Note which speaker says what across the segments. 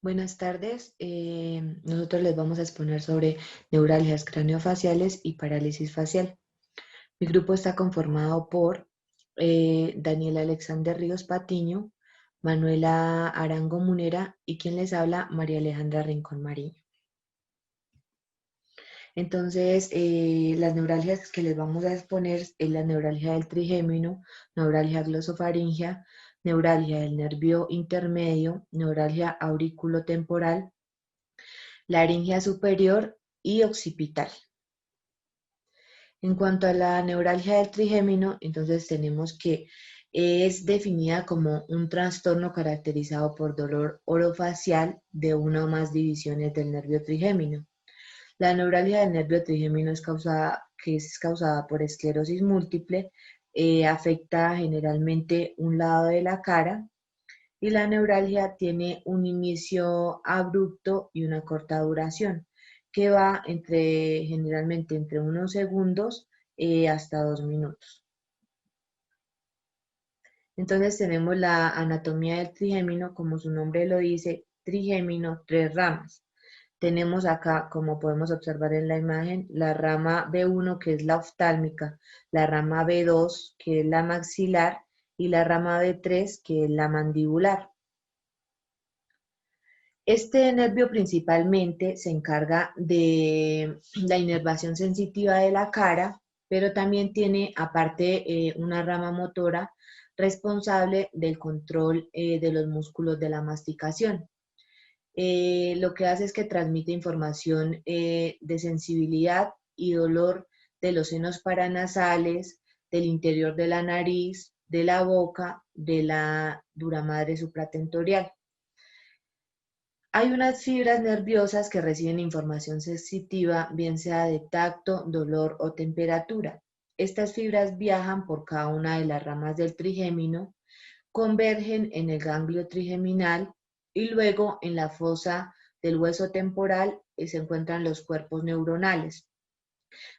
Speaker 1: Buenas tardes. Nosotros les vamos a exponer sobre neuralgias craneofaciales y parálisis facial. Mi grupo está conformado por Daniela Alexander Ríos Patiño, Manuela Arango Munera y quien les habla, María Alejandra Rincón Mariño. Entonces, las neuralgias que les vamos a exponer es la neuralgia del trigémino, neuralgia glosofaringea, neuralgia del nervio intermedio, neuralgia auriculotemporal, laringia superior y occipital. En cuanto a la neuralgia del trigémino, entonces tenemos que es definida como un trastorno caracterizado por dolor orofacial de una o más divisiones del nervio trigémino. La neuralgia del nervio trigémino es causada por esclerosis múltiple, afecta generalmente un lado de la cara y la neuralgia tiene un inicio abrupto y una corta duración, que va generalmente entre unos segundos hasta 2 minutos. Entonces tenemos la anatomía del trigémino, como su nombre lo dice, trigémino, 3 ramas. Tenemos acá, como podemos observar en la imagen, la rama B1, que es la oftálmica, la rama B2, que es la maxilar, y la rama B3, que es la mandibular. Este nervio principalmente se encarga de la inervación sensitiva de la cara, pero también tiene aparte una rama motora responsable del control de los músculos de la masticación. Lo que hace es que transmite información de sensibilidad y dolor de los senos paranasales, del interior de la nariz, de la boca, de la dura madre supratentorial. Hay unas fibras nerviosas que reciben información sensitiva, bien sea de tacto, dolor o temperatura. Estas fibras viajan por cada una de las ramas del trigémino, convergen en el ganglio trigeminal y luego en la fosa del hueso temporal se encuentran los cuerpos neuronales.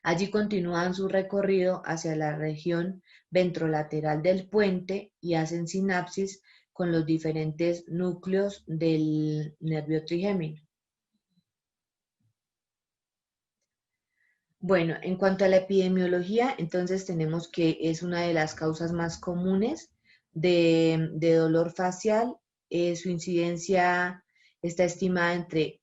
Speaker 1: Allí continúan su recorrido hacia la región ventrolateral del puente y hacen sinapsis con los diferentes núcleos del nervio trigémino. Bueno, en cuanto a la epidemiología, entonces tenemos que es una de las causas más comunes de dolor facial. Su incidencia está estimada entre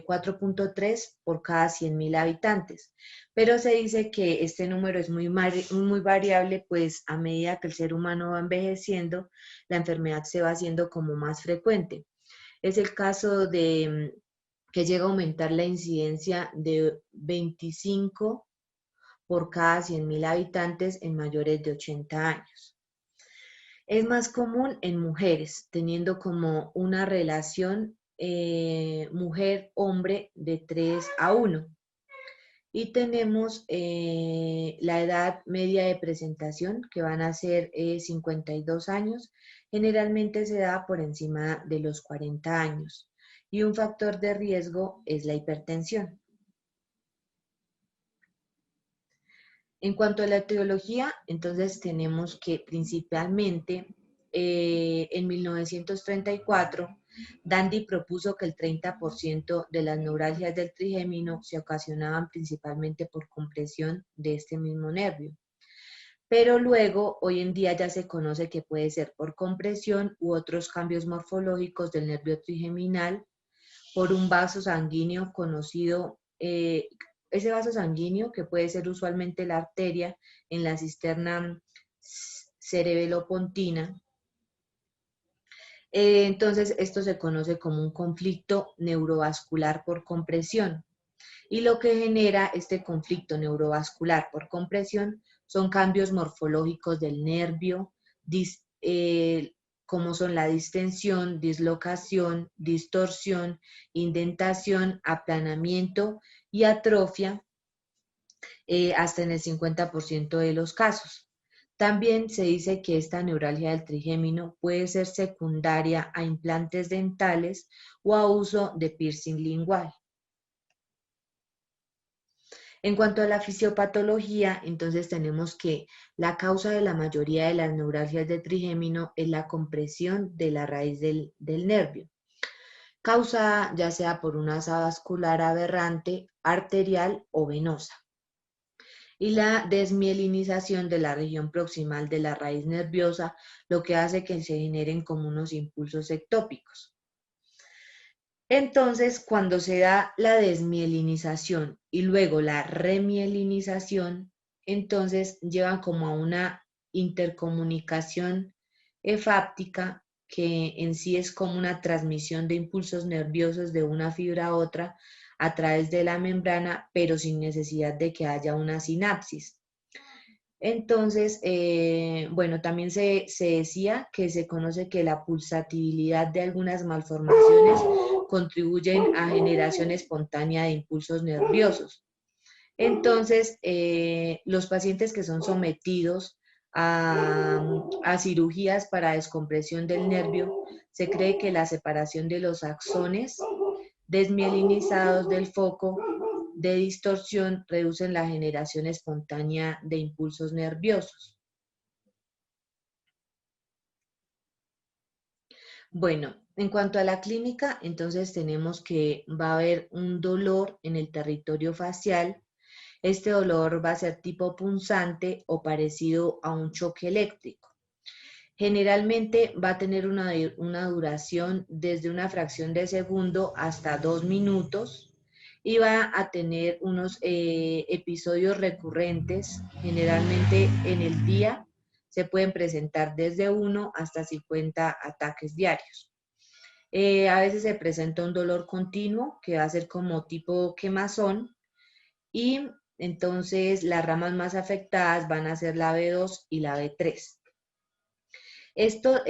Speaker 1: 4.3 por cada 100.000 habitantes, pero se dice que este número es muy variable, pues a medida que el ser humano va envejeciendo, la enfermedad se va haciendo como más frecuente. Es el caso de que llega a aumentar la incidencia de 25 por cada 100.000 habitantes en mayores de 80 años. Es más común en mujeres, teniendo como una relación mujer-hombre de 3:1. Y tenemos la edad media de presentación, que van a ser 52 años. Generalmente se da por encima de los 40 años. Y un factor de riesgo es la hipertensión. En cuanto a la etiología, entonces tenemos que principalmente en 1934, Dandy propuso que el 30% de las neuralgias del trigémino se ocasionaban principalmente por compresión de este mismo nervio. Pero luego, hoy en día ya se conoce que puede ser por compresión u otros cambios morfológicos del nervio trigeminal, por un vaso sanguíneo conocido, ese vaso sanguíneo que puede ser usualmente la arteria en la cisterna cerebelopontina. Entonces, esto se conoce como un conflicto neurovascular por compresión. Y lo que genera este conflicto neurovascular por compresión son cambios morfológicos del nervio, como son la distensión, dislocación, distorsión, indentación, aplanamiento y atrofia, hasta en el 50% de los casos. También se dice que esta neuralgia del trigémino puede ser secundaria a implantes dentales o a uso de piercing lingual. En cuanto a la fisiopatología, entonces tenemos que la causa de la mayoría de las neuralgias de trigémino es la compresión de la raíz del nervio. causada ya sea por una asa vascular aberrante, arterial o venosa. Y la desmielinización de la región proximal de la raíz nerviosa, lo que hace que se generen como unos impulsos ectópicos. Entonces, cuando se da la desmielinización y luego la remielinización, entonces llevan como a una intercomunicación efáptica que en sí es como una transmisión de impulsos nerviosos de una fibra a otra a través de la membrana, pero sin necesidad de que haya una sinapsis. Entonces, bueno, también se decía que se conoce que la pulsatividad de algunas malformaciones contribuyen a generación espontánea de impulsos nerviosos. Entonces, los pacientes que son sometidos a cirugías para descompresión del nervio, se cree que la separación de los axones desmielinizados del foco de distorsión reducen la generación espontánea de impulsos nerviosos. Bueno, en cuanto a la clínica, entonces tenemos que va a haber un dolor en el territorio facial. Este dolor va a ser tipo punzante o parecido a un choque eléctrico. Generalmente va a tener una duración desde una fracción de segundo hasta 2 minutos y va a tener unos episodios recurrentes, generalmente en el día se pueden presentar desde 1 hasta 50 ataques diarios. A veces se presenta un dolor continuo que va a ser como tipo quemazón y entonces las ramas más afectadas van a ser la B2 y la B3. Esto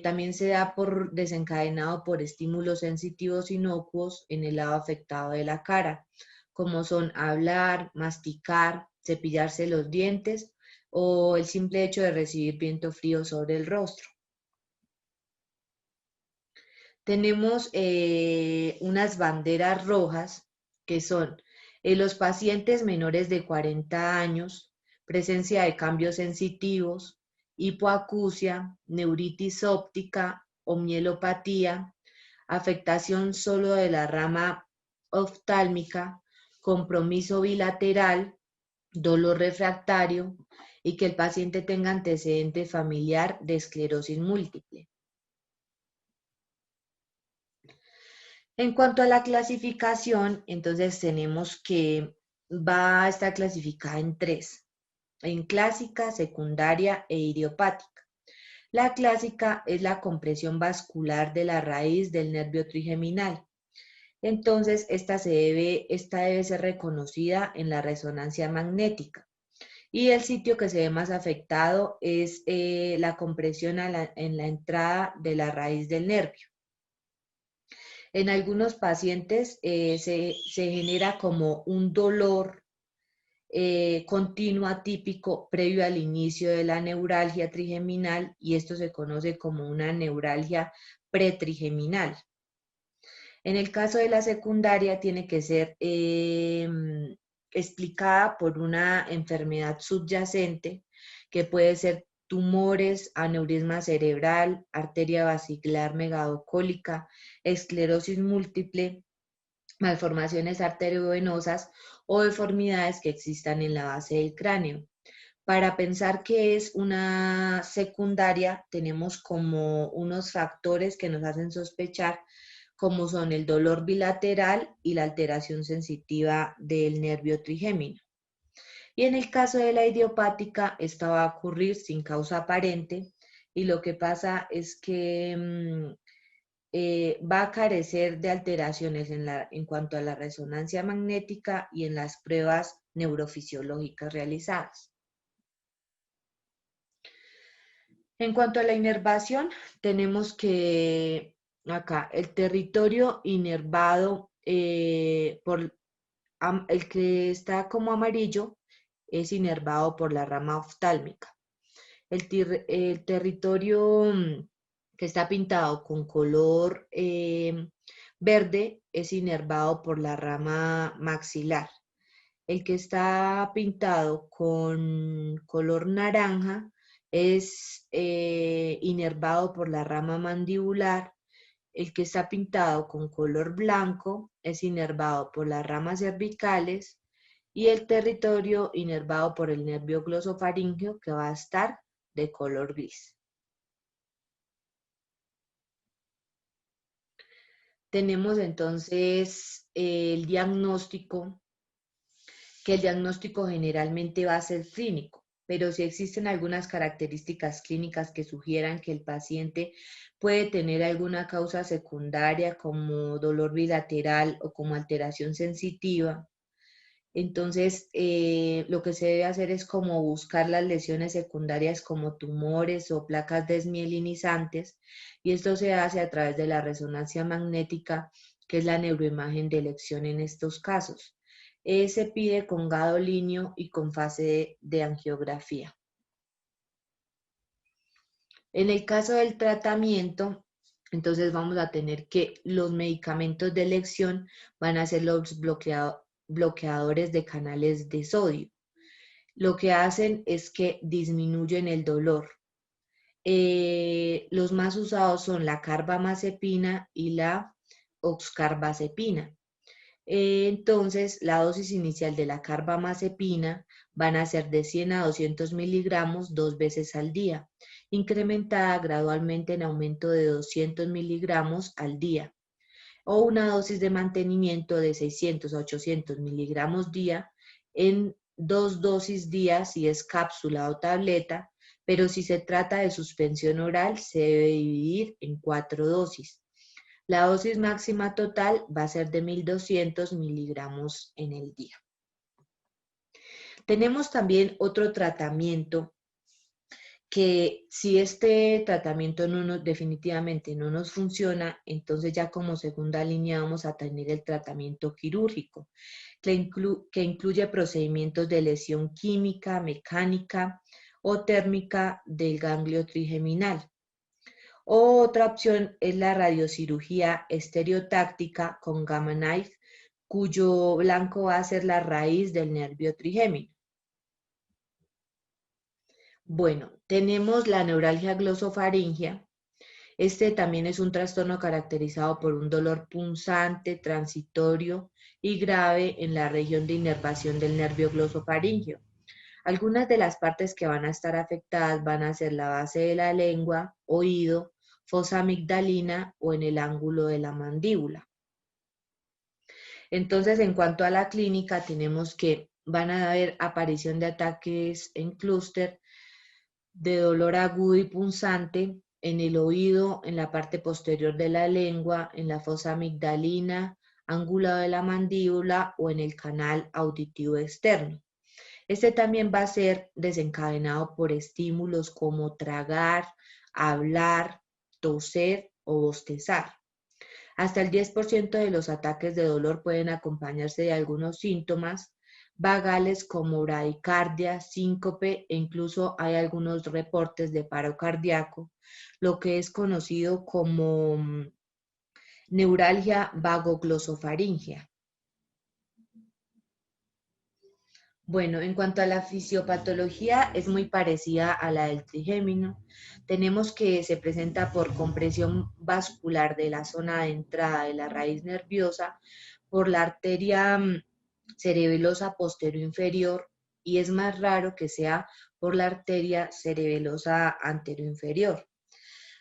Speaker 1: también se da desencadenado por estímulos sensitivos inocuos en el lado afectado de la cara, como son hablar, masticar, cepillarse los dientes o el simple hecho de recibir viento frío sobre el rostro. Tenemos unas banderas rojas que son en los pacientes menores de 40 años, presencia de cambios sensitivos, hipoacusia, neuritis óptica o mielopatía, afectación solo de la rama oftálmica, compromiso bilateral, dolor refractario y que el paciente tenga antecedente familiar de esclerosis múltiple. En cuanto a la clasificación, entonces tenemos que va a estar clasificada en 3, en clásica, secundaria e idiopática. La clásica es la compresión vascular de la raíz del nervio trigeminal. Entonces, esta debe ser reconocida en la resonancia magnética. Y el sitio que se ve más afectado es la compresión en la entrada de la raíz del nervio. En algunos pacientes se genera como un dolor continuo atípico previo al inicio de la neuralgia trigeminal y esto se conoce como una neuralgia pretrigeminal. En el caso de la secundaria tiene que ser explicada por una enfermedad subyacente que puede ser tumores, aneurisma cerebral, arteria basilar megadocólica, esclerosis múltiple, malformaciones arteriovenosas o deformidades que existan en la base del cráneo. Para pensar que es una secundaria, tenemos como unos factores que nos hacen sospechar, como son el dolor bilateral y la alteración sensitiva del nervio trigémino. Y en el caso de la idiopática, esta va a ocurrir sin causa aparente y lo que pasa es que va a carecer de alteraciones en cuanto a la resonancia magnética y en las pruebas neurofisiológicas realizadas. En cuanto a la inervación, tenemos que acá el territorio inervado el que está como amarillo es inervado por la rama oftálmica. El territorio que está pintado con color verde es inervado por la rama maxilar. El que está pintado con color naranja es inervado por la rama mandibular. el que está pintado con color blanco es inervado por las ramas cervicales y el territorio inervado por el nervio glosofaríngeo que va a estar de color gris. Tenemos entonces el diagnóstico, que el diagnóstico generalmente va a ser clínico, pero si existen algunas características clínicas que sugieran que el paciente puede tener alguna causa secundaria como dolor bilateral o como alteración sensitiva, entonces lo que se debe hacer es como buscar las lesiones secundarias como tumores o placas desmielinizantes, y esto se hace a través de la resonancia magnética, que es la neuroimagen de elección en estos casos. Se pide con gadolinio y con fase de angiografía. En el caso del tratamiento, entonces vamos a tener que los medicamentos de elección van a ser los bloqueadores de canales de sodio. Lo que hacen es que disminuyen el dolor. Los más usados son la carbamazepina y la oxcarbazepina. Entonces, la dosis inicial de la carbamazepina van a ser de 100 a 200 miligramos 2 veces al día, incrementada gradualmente en aumento de 200 miligramos al día, o una dosis de mantenimiento de 600 a 800 miligramos día en 2 dosis día si es cápsula o tableta, pero si se trata de suspensión oral se debe dividir en 4 dosis. La dosis máxima total va a ser de 1200 miligramos en el día. Tenemos también otro tratamiento que si este tratamiento definitivamente no nos funciona, entonces ya como segunda línea vamos a tener el tratamiento quirúrgico, que incluye procedimientos de lesión química, mecánica o térmica del ganglio trigeminal. Otra opción es la radiocirugía estereotáctica con Gamma Knife, cuyo blanco va a ser la raíz del nervio trigémino. Bueno, tenemos la neuralgia glosofaringea. Este también es un trastorno caracterizado por un dolor punzante, transitorio y grave en la región de inervación del nervio glosofaríngeo. Algunas de las partes que van a estar afectadas van a ser la base de la lengua, oído, fosa amigdalina o en el ángulo de la mandíbula. Entonces, en cuanto a la clínica, tenemos que van a haber aparición de ataques en clúster, de dolor agudo y punzante en el oído, en la parte posterior de la lengua, en la fosa amigdalina, ángulo de la mandíbula o en el canal auditivo externo. Este también va a ser desencadenado por estímulos como tragar, hablar, toser o bostezar. Hasta el 10% de los ataques de dolor pueden acompañarse de algunos síntomas vagales como bradicardia, síncope e incluso hay algunos reportes de paro cardíaco, lo que es conocido como neuralgia vagoglosofaringea. Bueno, en cuanto a la fisiopatología, es muy parecida a la del trigémino. Tenemos que se presenta por compresión vascular de la zona de entrada de la raíz nerviosa por la arteria cerebelosa posterior inferior y es más raro que sea por la arteria cerebelosa anterior inferior.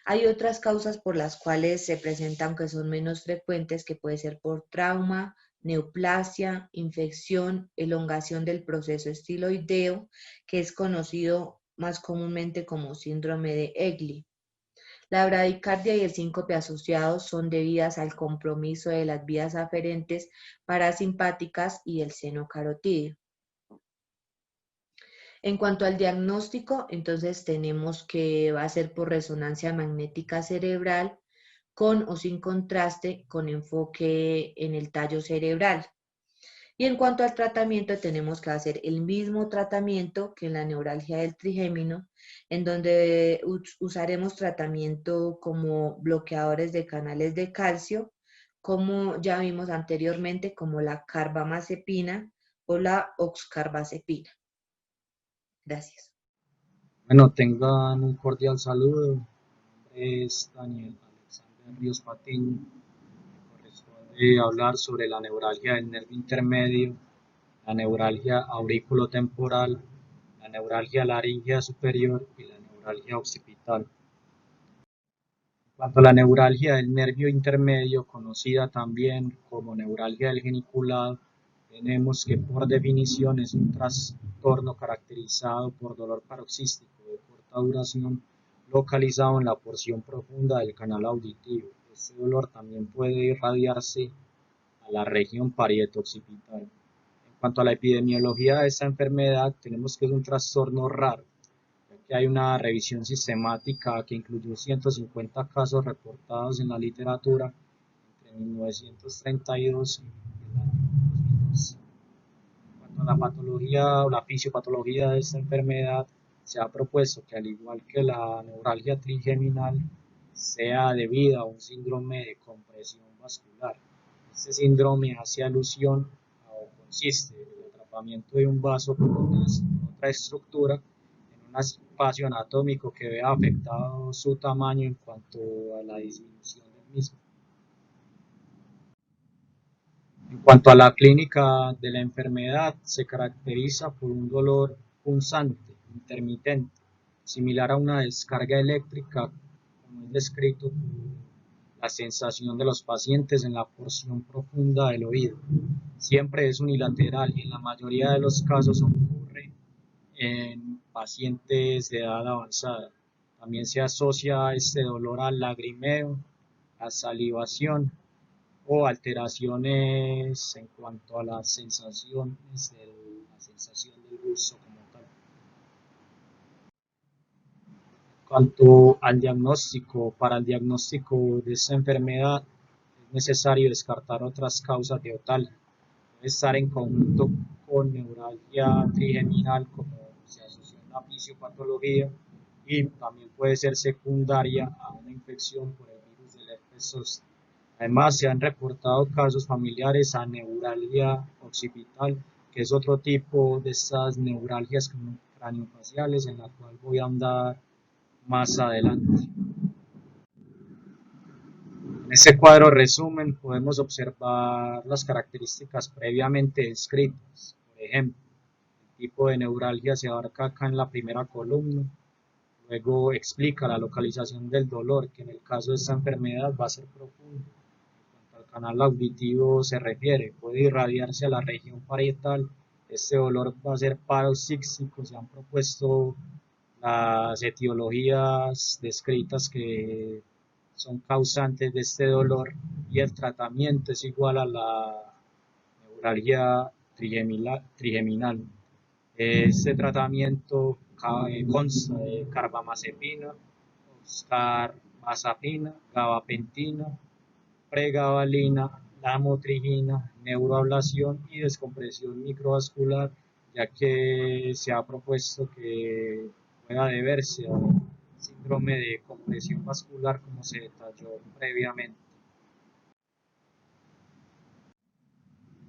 Speaker 1: Hay otras causas por las cuales se presentan, aunque son menos frecuentes, que puede ser por trauma, neoplasia, infección, elongación del proceso estiloideo, que es conocido más comúnmente como síndrome de Egli. La bradicardia y el síncope asociados son debidas al compromiso de las vías aferentes parasimpáticas y el seno carotídeo. En cuanto al diagnóstico, entonces tenemos que va a ser por resonancia magnética cerebral con o sin contraste con enfoque en el tallo cerebral. Y en cuanto al tratamiento, tenemos que hacer el mismo tratamiento que en la neuralgia del trigémino, en donde usaremos tratamiento como bloqueadores de canales de calcio, como ya vimos anteriormente, como la carbamazepina o la oxcarbazepina. Gracias.
Speaker 2: Bueno, tengan un cordial saludo. Es Daniel Alexander. Ríos Patiño. Corresponde hablar sobre la neuralgia del nervio intermedio, la neuralgia auriculotemporal, la neuralgia laringea superior y la neuralgia occipital. En cuanto a la neuralgia del nervio intermedio, conocida también como neuralgia del geniculado, tenemos que por definición es un trastorno caracterizado por dolor paroxístico de corta duración localizado en la porción profunda del canal auditivo. Este dolor también puede irradiarse a la región parieto-occipital. En cuanto a la epidemiología de esta enfermedad, tenemos que es un trastorno raro, ya que hay una revisión sistemática que incluyó 150 casos reportados en la literatura entre 1932 y el año 2012. En cuanto a la patología o la fisiopatología de esta enfermedad, se ha propuesto que al igual que la neuralgia trigeminal, sea debida a un síndrome de compresión vascular. Este síndrome hace alusión o consiste en el atrapamiento de un vaso por otra estructura en un espacio anatómico que vea afectado su tamaño en cuanto a la disminución del mismo. En cuanto a la clínica de la enfermedad, se caracteriza por un dolor punzante, intermitente, similar a una descarga eléctrica, como es descrito por la sensación de los pacientes en la porción profunda del oído. Siempre es unilateral y en la mayoría de los casos ocurre en pacientes de edad avanzada. También se asocia este dolor al lagrimeo, a salivación o alteraciones en cuanto a las sensaciones la sensación del gusto como tal. En cuanto al diagnóstico, para el diagnóstico de esta enfermedad es necesario descartar otras causas de otalgia. Puede estar en conjunto con neuralgia trigeminal, como se asocia en la fisiopatología, y también puede ser secundaria a una infección por el virus del herpes zóster. Además, se han reportado casos familiares a neuralgia occipital, que es otro tipo de estas neuralgias craniofaciales en la cual voy a andar más adelante. En este cuadro resumen podemos observar las características previamente descritas. Por ejemplo, el tipo de neuralgia se abarca acá en la primera columna. Luego explica la localización del dolor, que en el caso de esta enfermedad va a ser profundo. En cuanto al canal auditivo se refiere, puede irradiarse a la región parietal. Este dolor va a ser paroxístico. Se han propuesto las etiologías descritas que son causantes de este dolor y el tratamiento es igual a la neuralgia trigeminal. Este tratamiento consta de carbamazepina, oscarbazepina, gabapentina, pregabalina, lamotrigina, neuroablación y descompresión microvascular, ya que se ha propuesto que pueda deberse a un síndrome de compresión vascular como se detalló previamente.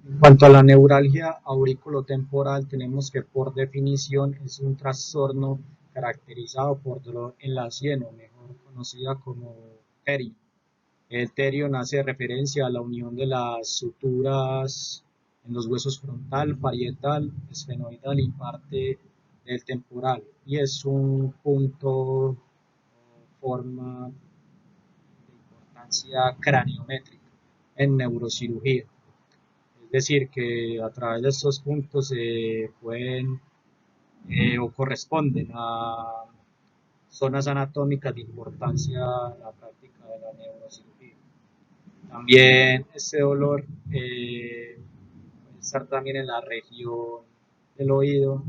Speaker 2: En cuanto a la neuralgia auriculotemporal, tenemos que por definición es un trastorno caracterizado por dolor en la sien, o mejor conocida como terio. El terio hace referencia a la unión de las suturas en los huesos frontal, parietal, esfenoidal y parte del temporal, y es un punto o forma de importancia craniométrica en neurocirugía. Es decir, que a través de estos puntos se pueden o corresponden a zonas anatómicas de importancia en la práctica de la neurocirugía. También este dolor puede estar también en la región del oído,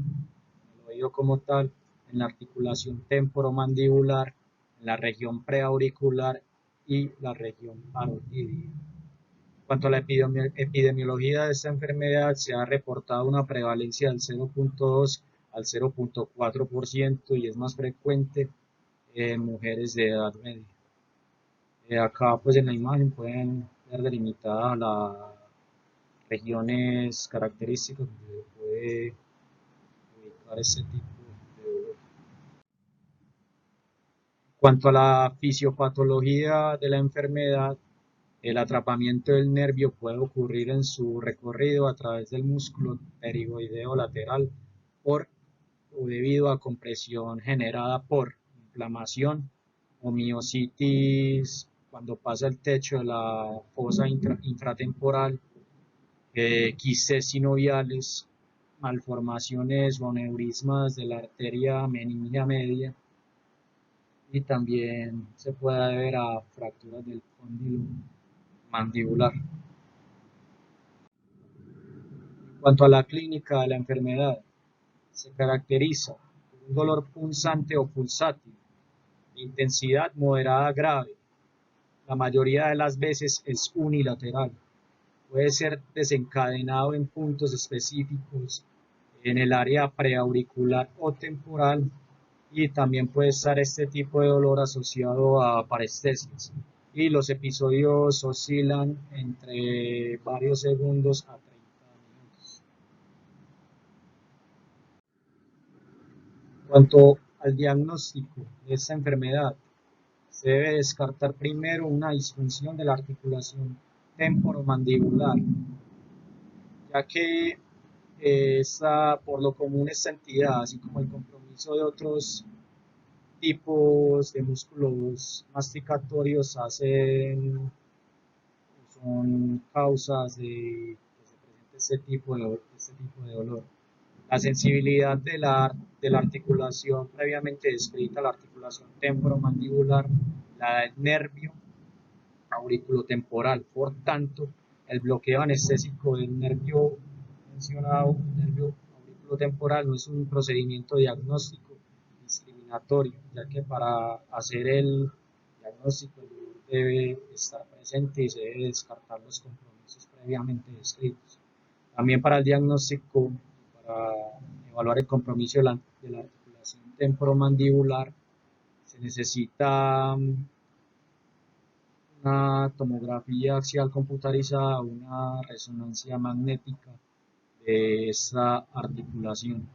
Speaker 2: el oído como tal, en la articulación temporomandibular, en la región preauricular y la región parotidia. En cuanto a la epidemiología de esta enfermedad, se ha reportado una prevalencia del 0.2 al 0.4% y es más frecuente en mujeres de edad media. Acá pues en la imagen pueden ver delimitadas las regiones características donde se puede ubicar este tipo de dolor. En cuanto a la fisiopatología de la enfermedad, el atrapamiento del nervio puede ocurrir en su recorrido a través del músculo pterigoideo lateral por o debido a compresión generada por inflamación o miositis cuando pasa el techo de la fosa infratemporal, quistes sinoviales, malformaciones o aneurismas de la arteria meningia media, y también se puede deber a fracturas del cóndilo mandibular. En cuanto a la clínica de la enfermedad, se caracteriza por un dolor punzante o pulsátil, de intensidad moderada a grave. La mayoría de las veces es unilateral. Puede ser desencadenado en puntos específicos en el área preauricular o temporal, y también puede estar este tipo de dolor asociado a parestesias. Y los episodios oscilan entre varios segundos a 30 minutos. En cuanto al diagnóstico de esta enfermedad, se debe descartar primero una disfunción de la articulación temporomandibular, ya que por lo común esta entidad, así como el compromiso de otros tipos de músculos masticatorios, son causas de que se presente este tipo de dolor. La sensibilidad de la articulación previamente descrita, la articulación temporomandibular, la del nervio auriculotemporal. Por tanto, el bloqueo anestésico del nervio mencionado, nervio auriculotemporal, no es un procedimiento diagnóstico discriminatorio, ya que para hacer el diagnóstico el dolor debe estar presente y se debe descartar los compromisos previamente descritos. También para el diagnóstico, para evaluar el compromiso de la articulación temporomandibular, se necesita una tomografía axial computarizada o una resonancia magnética de esta articulación.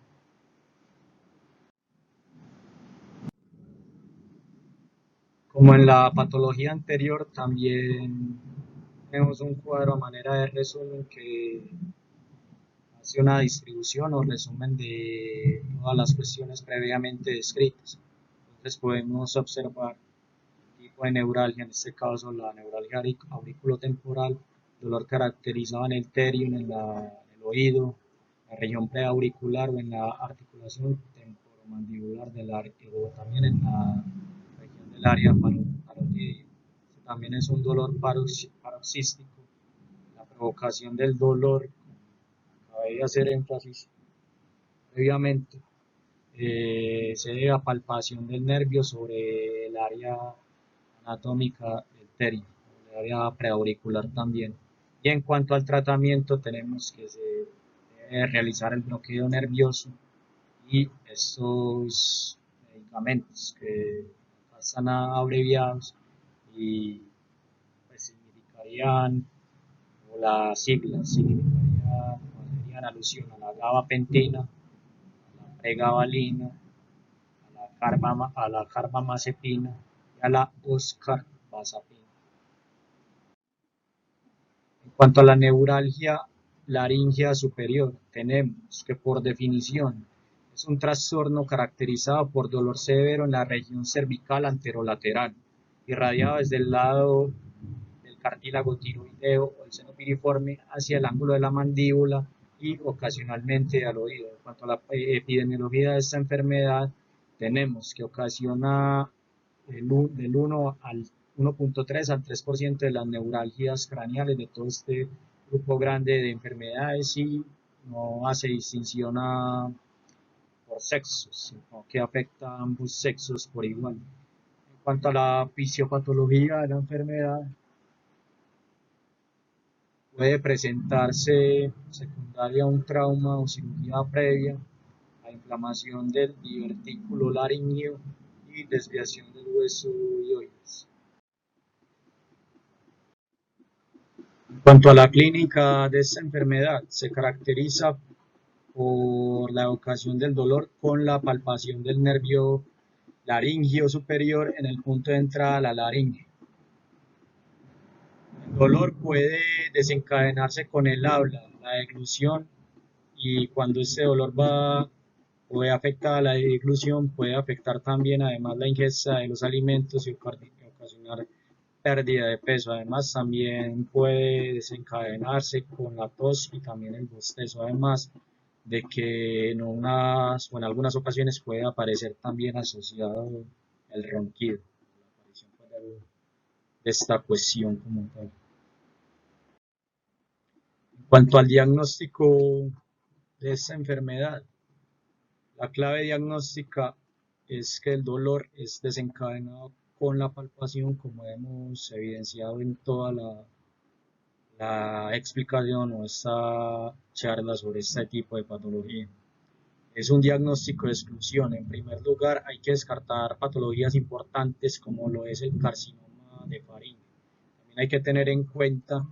Speaker 2: Como en la patología anterior, también tenemos un cuadro a manera de resumen que hace una distribución o resumen de todas las cuestiones previamente descritas. Entonces podemos observar el tipo de neuralgia, en este caso la neuralgia auriculotemporal, dolor caracterizado en el terion, en el oído, la región preauricular o en la articulación temporomandibular o también en la región del área parotidia. También es un dolor paroxístico. La provocación del dolor, acabé de hacer énfasis previamente, se debe a palpación del nervio sobre el área anatómica del terion, el área preauricular también. Y en cuanto al tratamiento, tenemos que se debe realizar el bloqueo nervioso y estos medicamentos que están abreviados y pues significarían, o las siglas significarían, harían alusión a la gabapentina, a la pregabalina, a la carbamazepina y a la oscarbazepina. En cuanto a la neuralgia laringea superior, tenemos que por definición es un trastorno caracterizado por dolor severo en la región cervical anterolateral, irradiado desde el lado del cartílago tiroideo o el seno piriforme hacia el ángulo de la mandíbula y ocasionalmente al oído. En cuanto a la epidemiología de esta enfermedad, tenemos que ocasiona del 1 al 1.3 al 3% de las neuralgias craneales de todo este grupo grande de enfermedades, y no hace distinción por sexos, sino que afecta a ambos sexos por igual. En cuanto a la fisiopatología de la enfermedad, puede presentarse secundaria a un trauma o cirugía previa, a inflamación del divertículo laríngeo y desviación del hueso hioides. En cuanto a la clínica de esta enfermedad, se caracteriza por la ocasión del dolor con la palpación del nervio laringio superior en el punto de entrada a la laringe. El dolor puede desencadenarse con el habla, la deglución, y cuando este dolor puede afectar a la deglución, puede afectar también además la ingesta de los alimentos y ocasionar pérdida de peso. Además también puede desencadenarse con la tos y también el bostezo, además de que en algunas ocasiones puede aparecer también asociado el ronquido, la aparición de esta cuestión como tal. En cuanto al diagnóstico de esta enfermedad, la clave diagnóstica es que el dolor es desencadenado con la palpación, como hemos evidenciado en toda la explicación o esta charla sobre este tipo de patología. Es un diagnóstico de exclusión. En primer lugar, hay que descartar patologías importantes como lo es el carcinoma de faringe. También hay que tener en cuenta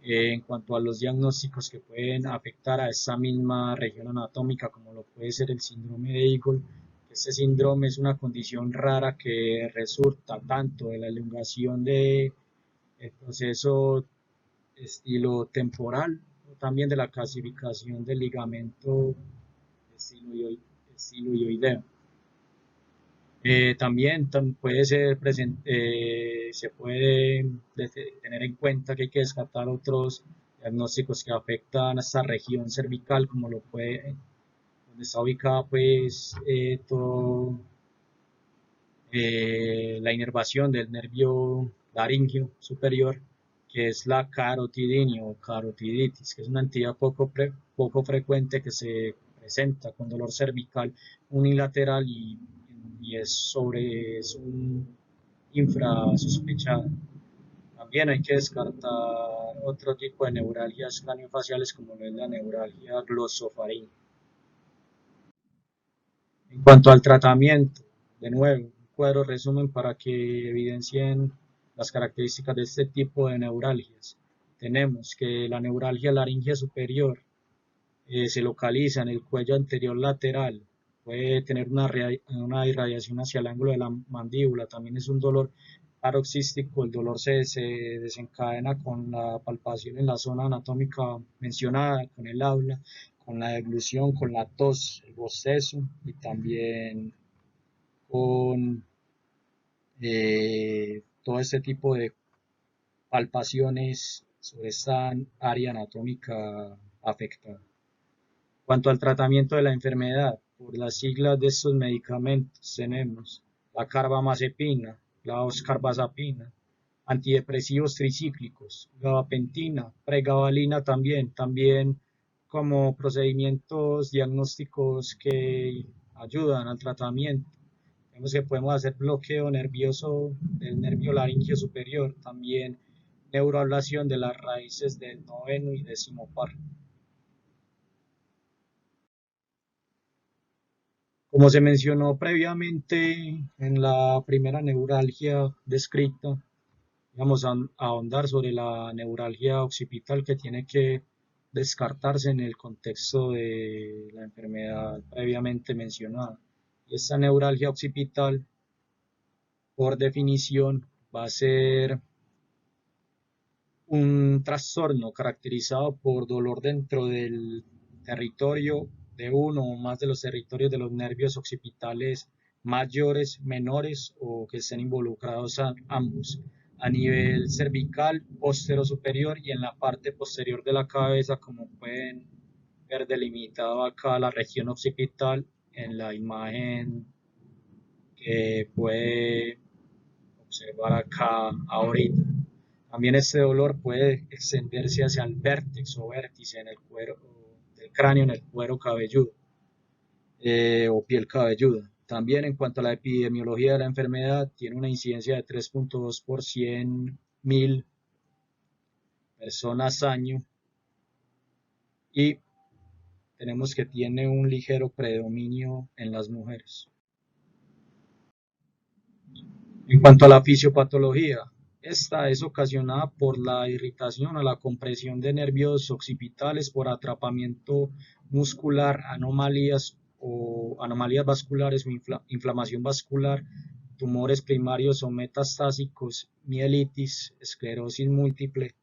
Speaker 2: en cuanto a los diagnósticos que pueden afectar a esa misma región anatómica, como lo puede ser el síndrome de Eagle. Este síndrome es una condición rara que resulta tanto de la elongación del proceso estilo temporal o también de la calcificación del ligamento estiloideo. También puede ser se puede tener en cuenta que hay que descartar otros diagnósticos que afectan a esta región cervical, como lo puede, donde está ubicada pues todo, la inervación del nervio laringio superior, que es la carotidinia o carotiditis, que es una entidad poco frecuente que se presenta con dolor cervical unilateral y es un infrasospechado. También hay que descartar otro tipo de neuralgias craniofaciales como es la neuralgia glosofaringe. En cuanto al tratamiento, de nuevo, un cuadro resumen para que evidencien las características de este tipo de neuralgias. Tenemos que la neuralgia laringea superior se localiza en el cuello anterior lateral, puede tener una irradiación hacia el ángulo de la mandíbula, también es un dolor paroxístico, el dolor se desencadena con la palpación en la zona anatómica mencionada, con el habla, con la deglución, con la tos, el bostezo y también con todo este tipo de palpaciones sobre esta área anatómica afectada. Cuanto al tratamiento de la enfermedad, por las siglas de estos medicamentos tenemos la carbamazepina, la oscarbazepina, antidepresivos tricíclicos, gabapentina, pregabalina también como procedimientos diagnósticos que ayudan al tratamiento. Vemos que podemos hacer bloqueo nervioso del nervio laringio superior, también neuroablación de las raíces del noveno y décimo par. Como se mencionó previamente en la primera neuralgia descrita, vamos a ahondar sobre la neuralgia occipital que tiene que descartarse en el contexto de la enfermedad previamente mencionada. Y esta neuralgia occipital, por definición, va a ser un trastorno caracterizado por dolor dentro del territorio de uno o más de los territorios de los nervios occipitales mayores, menores o que estén involucrados ambos a nivel cervical, posterior superior y en la parte posterior de la cabeza, como pueden ver delimitado acá la región occipital en la imagen que puede observar acá ahorita. También este dolor puede extenderse hacia el vértex o vértice en el cuero del cráneo, en el cuero cabelludo o piel cabelluda. También en cuanto a la epidemiología de la enfermedad, tiene una incidencia de 3.2 por 100.000 personas año y tenemos que tiene un ligero predominio en las mujeres. En cuanto a la fisiopatología, esta es ocasionada por la irritación o la compresión de nervios occipitales por atrapamiento muscular, anomalías o anomalías vasculares o inflamación vascular, tumores primarios o metastásicos, mielitis, esclerosis múltiple,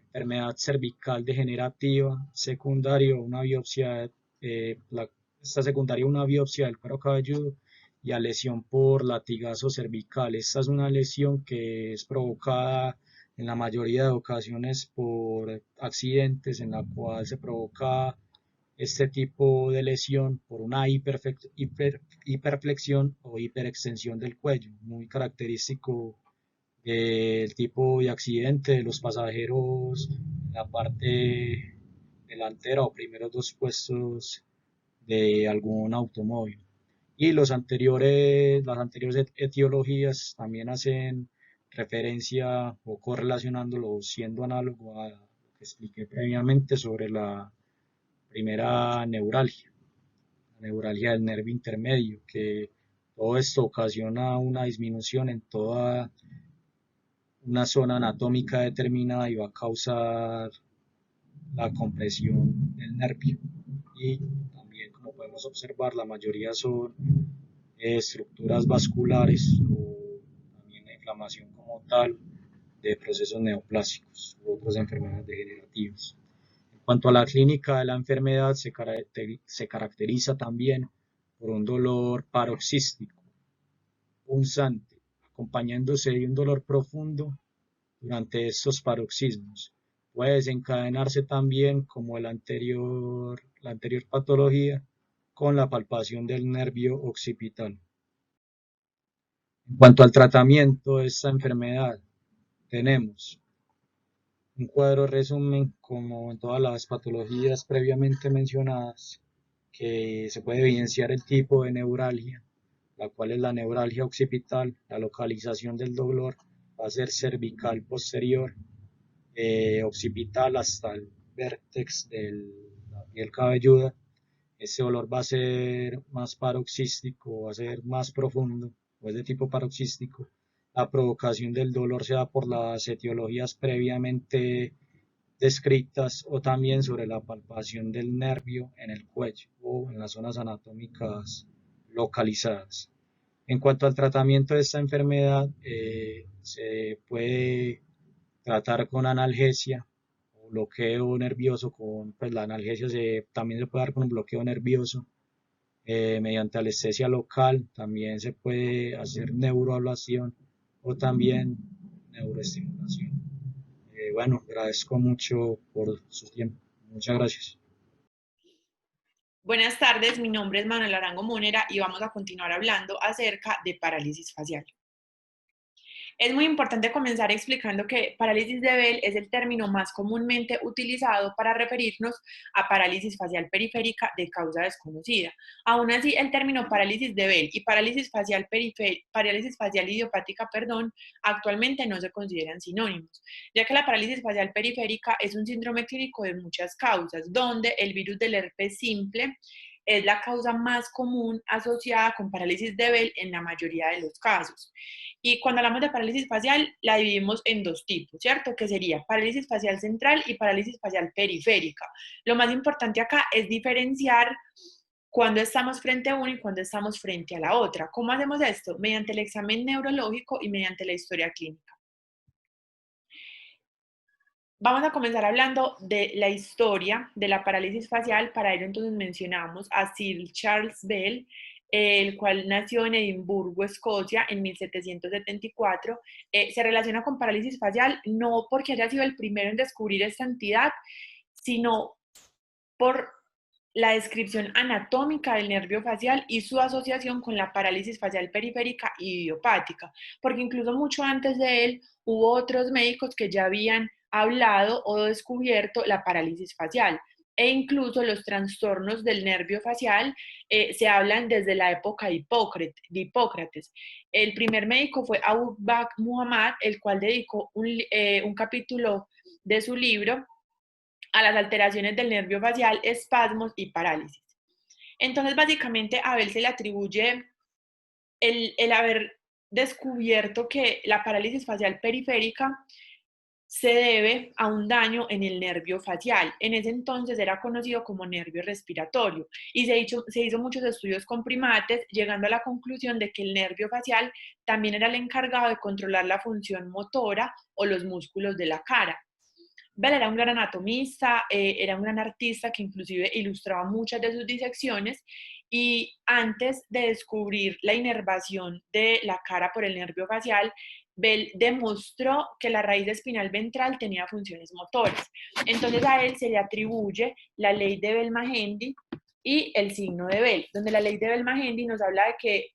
Speaker 2: enfermedad cervical degenerativa, secundario, una biopsia, esta secundaria una biopsia del cuero cabelludo y a lesión por latigazo cervical. Esta es una lesión que es provocada en la mayoría de ocasiones por accidentes en la cual se provoca este tipo de lesión por una hiperflexión o hiperextensión del cuello, muy característico del tipo de accidente de los pasajeros en la parte delantera o primeros dos puestos de algún automóvil. Y las anteriores etiologías también hacen referencia o correlacionándolo siendo análogo a lo que expliqué previamente sobre la primera neuralgia, la neuralgia del nervio intermedio, que todo esto ocasiona una disminución en toda una zona anatómica determinada y va a causar la compresión del nervio. Y también, como podemos observar, la mayoría son estructuras vasculares o también la inflamación como tal de procesos neoplásicos u otras enfermedades degenerativas. En cuanto a la clínica de la enfermedad, se caracteriza también por un dolor paroxístico, punzante, acompañándose de un dolor profundo durante estos paroxismos. Puede desencadenarse también, como la anterior patología, con la palpación del nervio occipital. En cuanto al tratamiento de esta enfermedad, tenemos un cuadro resumen, como en todas las patologías previamente mencionadas, que se puede evidenciar el tipo de neuralgia, la cual es la neuralgia occipital. La localización del dolor va a ser cervical posterior, occipital hasta el vértex de la piel cabelluda. Ese dolor va a ser más paroxístico, va a ser más profundo, o es de tipo paroxístico. La provocación del dolor se da por las etiologías previamente descritas o también sobre la palpación del nervio en el cuello o en las zonas anatómicas localizadas. En cuanto al tratamiento de esta enfermedad, se puede tratar con analgesia o bloqueo nervioso. Pues la analgesia también se puede dar con un bloqueo nervioso mediante anestesia local. También se puede hacer neuroablación o también neuroestimulación. Bueno, agradezco mucho por su tiempo. Muchas gracias.
Speaker 3: Buenas tardes, mi nombre es Manuel Arango Monera y vamos a continuar hablando acerca de parálisis facial. Es muy importante comenzar explicando que parálisis de Bell es el término más comúnmente utilizado para referirnos a parálisis facial periférica de causa desconocida. Aún así, el término parálisis de Bell y parálisis facial idiopática, actualmente no se consideran sinónimos, ya que la parálisis facial periférica es un síndrome clínico de muchas causas, donde el virus del herpes simple es la causa más común asociada con parálisis de Bell en la mayoría de los casos. Y cuando hablamos de parálisis facial, la dividimos en dos tipos, ¿cierto? Que sería parálisis facial central y parálisis facial periférica. Lo más importante acá es diferenciar cuando estamos frente a una y cuando estamos frente a la otra. ¿Cómo hacemos esto? Mediante el examen neurológico y mediante la historia clínica. Vamos a comenzar hablando de la historia de la parálisis facial. Para ello entonces mencionamos a Sir Charles Bell, el cual nació en Edimburgo, Escocia, en 1774. Se relaciona con parálisis facial no porque haya sido el primero en descubrir esta entidad, sino por la descripción anatómica del nervio facial y su asociación con la parálisis facial periférica y idiopática, porque incluso mucho antes de él hubo otros médicos que ya habían hablado o descubierto la parálisis facial. E incluso los trastornos del nervio facial se hablan desde la época de Hipócrates. El primer médico fue Abu Bakr Muhammad, el cual dedicó un capítulo de su libro a las alteraciones del nervio facial, espasmos y parálisis. Entonces, básicamente, a Bell se le atribuye el haber descubierto que la parálisis facial periférica se debe a un daño en el nervio facial. En ese entonces era conocido como nervio respiratorio y se hizo muchos estudios con primates, llegando a la conclusión de que el nervio facial también era el encargado de controlar la función motora o los músculos de la cara. Bell era un gran anatomista, era un gran artista que inclusive ilustraba muchas de sus disecciones, y antes de descubrir la inervación de la cara por el nervio facial, Bell demostró que la raíz espinal ventral tenía funciones motoras. Entonces a él se le atribuye la ley de Bell-Mahendi y el signo de Bell, donde la ley de Bell-Mahendi nos habla de que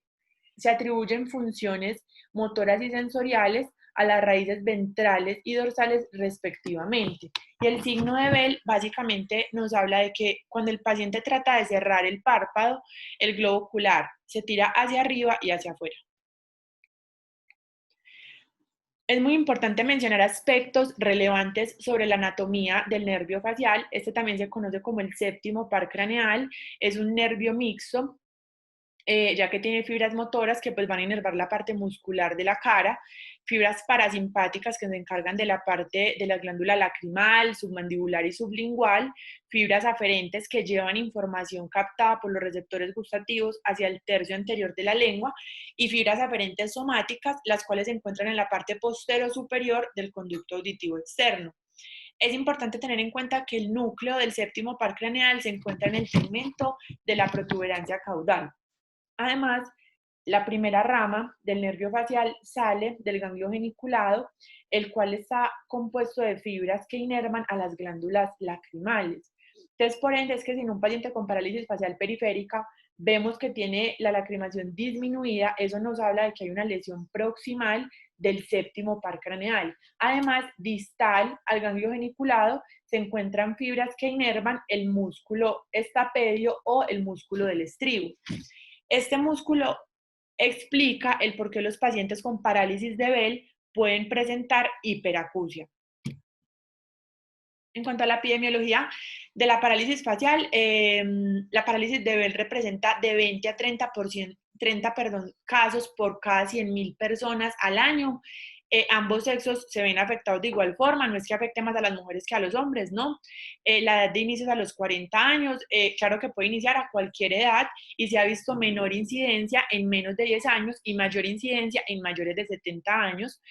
Speaker 3: se atribuyen funciones motoras y sensoriales a las raíces ventrales y dorsales respectivamente. Y el signo de Bell básicamente nos habla de que cuando el paciente trata de cerrar el párpado, el globo ocular se tira hacia arriba y hacia afuera. Es muy importante mencionar aspectos relevantes sobre la anatomía del nervio facial. Este también se conoce como el séptimo par craneal. Es un nervio mixto, ya que tiene fibras motoras que pues van a inervar la parte muscular de la cara, fibras parasimpáticas que se encargan de la parte de la glándula lacrimal, submandibular y sublingual, fibras aferentes que llevan información captada por los receptores gustativos hacia el tercio anterior de la lengua, y fibras aferentes somáticas, las cuales se encuentran en la parte postero superior del conducto auditivo externo. Es importante tener en cuenta que el núcleo del séptimo par craneal se encuentra en el tegmento de la protuberancia caudal. Además, la primera rama del nervio facial sale del ganglio geniculado, el cual está compuesto de fibras que inervan a las glándulas lacrimales. Entonces, por ende, es que si en un paciente con parálisis facial periférica vemos que tiene la lacrimación disminuida, eso nos habla de que hay una lesión proximal del séptimo par craneal. Además, distal al ganglio geniculado se encuentran fibras que inervan el músculo estapedio o el músculo del estribo. Este músculo explica el por qué los pacientes con parálisis de Bell pueden presentar hiperacusia. En cuanto a la epidemiología de la parálisis facial, la parálisis de Bell representa de 20 a 30 casos por cada 100.000 personas al año. Ambos sexos se ven afectados de igual forma, no es que afecte más a las mujeres que a los hombres, ¿no? La edad de inicio es a los 40 años, claro que puede iniciar a cualquier edad, y se ha visto menor incidencia en menos de 10 años y mayor incidencia en mayores de 70 años.